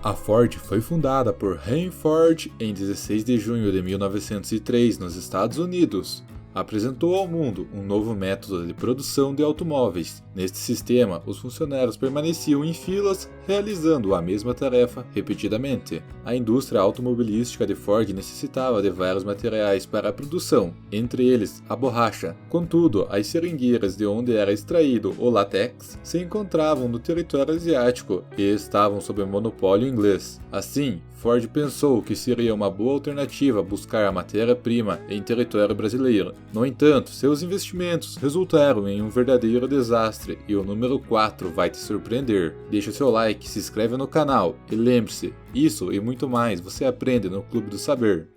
A Ford foi fundada por Henry Ford em 16 de junho de 1903 nos Estados Unidos. Apresentou ao mundo um novo método de produção de automóveis. Neste sistema, os funcionários permaneciam em filas, realizando a mesma tarefa repetidamente. A indústria automobilística de Ford necessitava de vários materiais para a produção, entre eles a borracha. Contudo, as seringueiras de onde era extraído o látex se encontravam no território asiático e estavam sob monopólio inglês. Assim, Ford pensou que seria uma boa alternativa buscar a matéria-prima em território brasileiro. No entanto, seus investimentos resultaram em um verdadeiro desastre e o número 4 vai te surpreender. Deixa seu like, se inscreve no canal e lembre-se, isso e muito mais você aprende no Clube do Saber.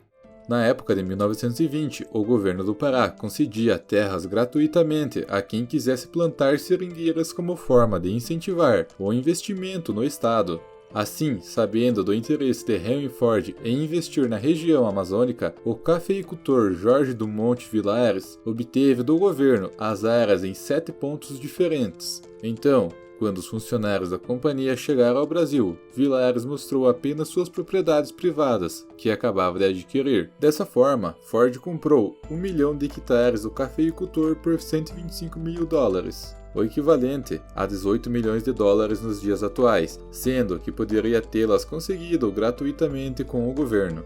Na época de 1920, o governo do Pará concedia terras gratuitamente a quem quisesse plantar seringueiras como forma de incentivar o investimento no estado. Assim, sabendo do interesse de Henry Ford em investir na região amazônica, o cafeicultor Jorge Dumont Villares obteve do governo as áreas em 7 pontos diferentes. Então, quando os funcionários da companhia chegaram ao Brasil, Villares mostrou apenas suas propriedades privadas, que acabava de adquirir. Dessa forma, Ford comprou 1 milhão de hectares do cafeicultor por $125 mil, o equivalente a 18 milhões de dólares nos dias atuais, sendo que poderia tê-las conseguido gratuitamente com o governo.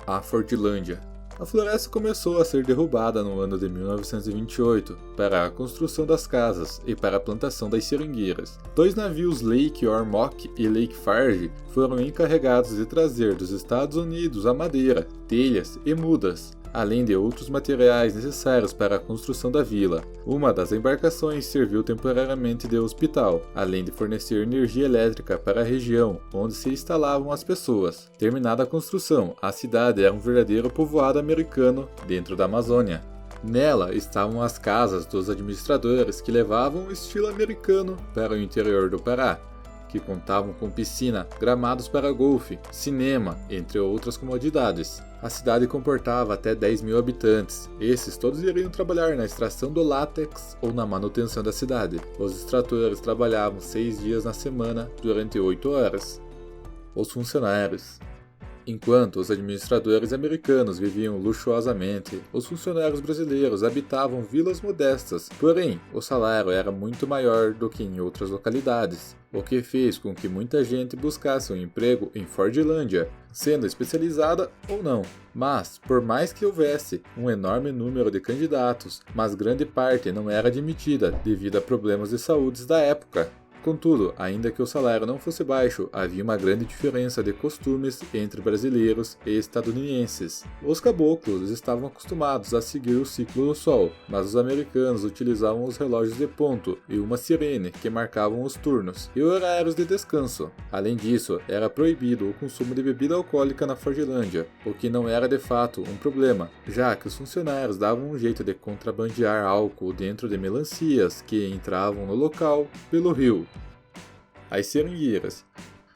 A Fordlândia. A floresta começou a ser derrubada no ano de 1928 para a construção das casas e para a plantação das seringueiras. 2 navios Lake Ormoc e Lake Farge foram encarregados de trazer dos Estados Unidos a madeira, telhas e mudas, além de outros materiais necessários para a construção da vila. Uma das embarcações serviu temporariamente de hospital, além de fornecer energia elétrica para a região onde se instalavam as pessoas. Terminada a construção, a cidade era um verdadeiro povoado americano dentro da Amazônia. Nela estavam as casas dos administradores que levavam o estilo americano para o interior do Pará, que contavam com piscina, gramados para golfe, cinema, entre outras comodidades. A cidade comportava até 10 mil habitantes. Esses todos iriam trabalhar na extração do látex ou na manutenção da cidade. Os extratores trabalhavam 6 dias na semana durante 8 horas. Os funcionários. Enquanto os administradores americanos viviam luxuosamente, os funcionários brasileiros habitavam vilas modestas, porém, o salário era muito maior do que em outras localidades, o que fez com que muita gente buscasse um emprego em Fordlândia, sendo especializada ou não. Mas, por mais que houvesse um enorme número de candidatos, mas grande parte não era admitida devido a problemas de saúde da época. Contudo, ainda que o salário não fosse baixo, havia uma grande diferença de costumes entre brasileiros e estadunidenses. Os caboclos estavam acostumados a seguir o ciclo do sol, mas os americanos utilizavam os relógios de ponto e uma sirene que marcavam os turnos e horários de descanso. Além disso, era proibido o consumo de bebida alcoólica na Fordlândia, o que não era de fato um problema, já que os funcionários davam um jeito de contrabandear álcool dentro de melancias que entravam no local pelo rio. As seringueiras.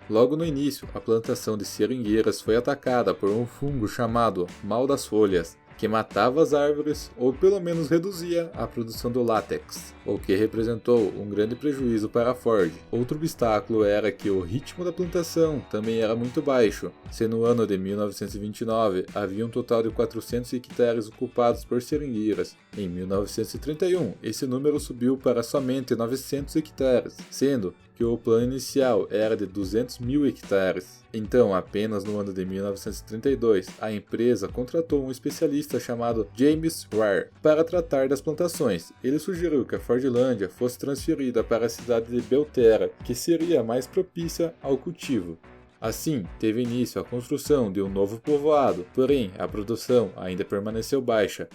Logo no início, a plantação de seringueiras foi atacada por um fungo chamado mal das folhas, que matava as árvores ou pelo menos reduzia a produção do látex, o que representou um grande prejuízo para a Ford. Outro obstáculo era que o ritmo da plantação também era muito baixo, se no ano de 1929 havia um total de 400 hectares ocupados por seringueiras. Em 1931, esse número subiu para somente 900 hectares, sendo que o plano inicial era de 200 mil hectares. Então, apenas no ano de 1932, a empresa contratou um especialista chamado James Ware para tratar das plantações. Ele sugeriu que a Fordlândia fosse transferida para a cidade de Belterra, que seria mais propícia ao cultivo. Assim, teve início a construção de um novo povoado, porém a produção ainda permaneceu baixa.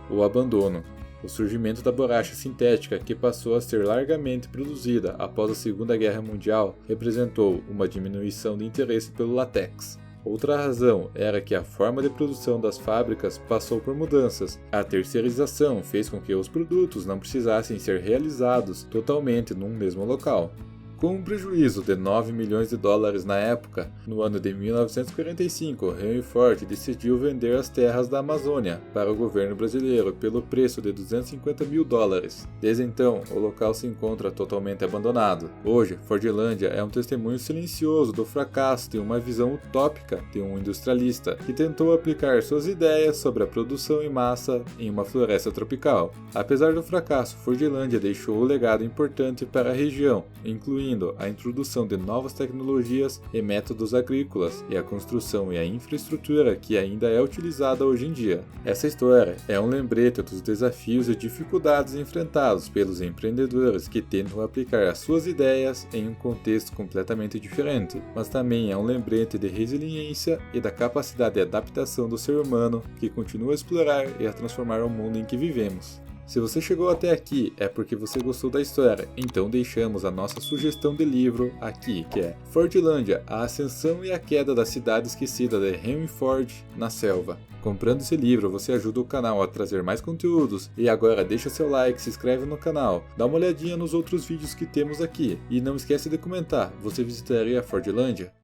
O abandono. O surgimento da borracha sintética, que passou a ser largamente produzida após a Segunda Guerra Mundial, representou uma diminuição de interesse pelo látex. Outra razão era que a forma de produção das fábricas passou por mudanças. A terceirização fez com que os produtos não precisassem ser realizados totalmente num mesmo local. Com um prejuízo de 9 milhões de dólares na época, no ano de 1945, Henry Ford decidiu vender as terras da Amazônia para o governo brasileiro pelo preço de 250 mil dólares. Desde então, o local se encontra totalmente abandonado. Hoje, Fordlândia é um testemunho silencioso do fracasso de uma visão utópica de um industrialista que tentou aplicar suas ideias sobre a produção em massa em uma floresta tropical. Apesar do fracasso, Fordlândia deixou um legado importante para a região, incluindo a introdução de novas tecnologias e métodos agrícolas e a construção e a infraestrutura que ainda é utilizada hoje em dia. Essa história é um lembrete dos desafios e dificuldades enfrentados pelos empreendedores que tentam aplicar as suas ideias em um contexto completamente diferente, mas também é um lembrete de resiliência e da capacidade de adaptação do ser humano que continua a explorar e a transformar o mundo em que vivemos. Se você chegou até aqui é porque você gostou da história, então deixamos a nossa sugestão de livro aqui, que é Fordlândia, a ascensão e a queda da cidade esquecida de Henry Ford na selva. Comprando esse livro você ajuda o canal a trazer mais conteúdos, e agora deixa seu like, se inscreve no canal, dá uma olhadinha nos outros vídeos que temos aqui, e não esquece de comentar, você visitaria Fordlândia?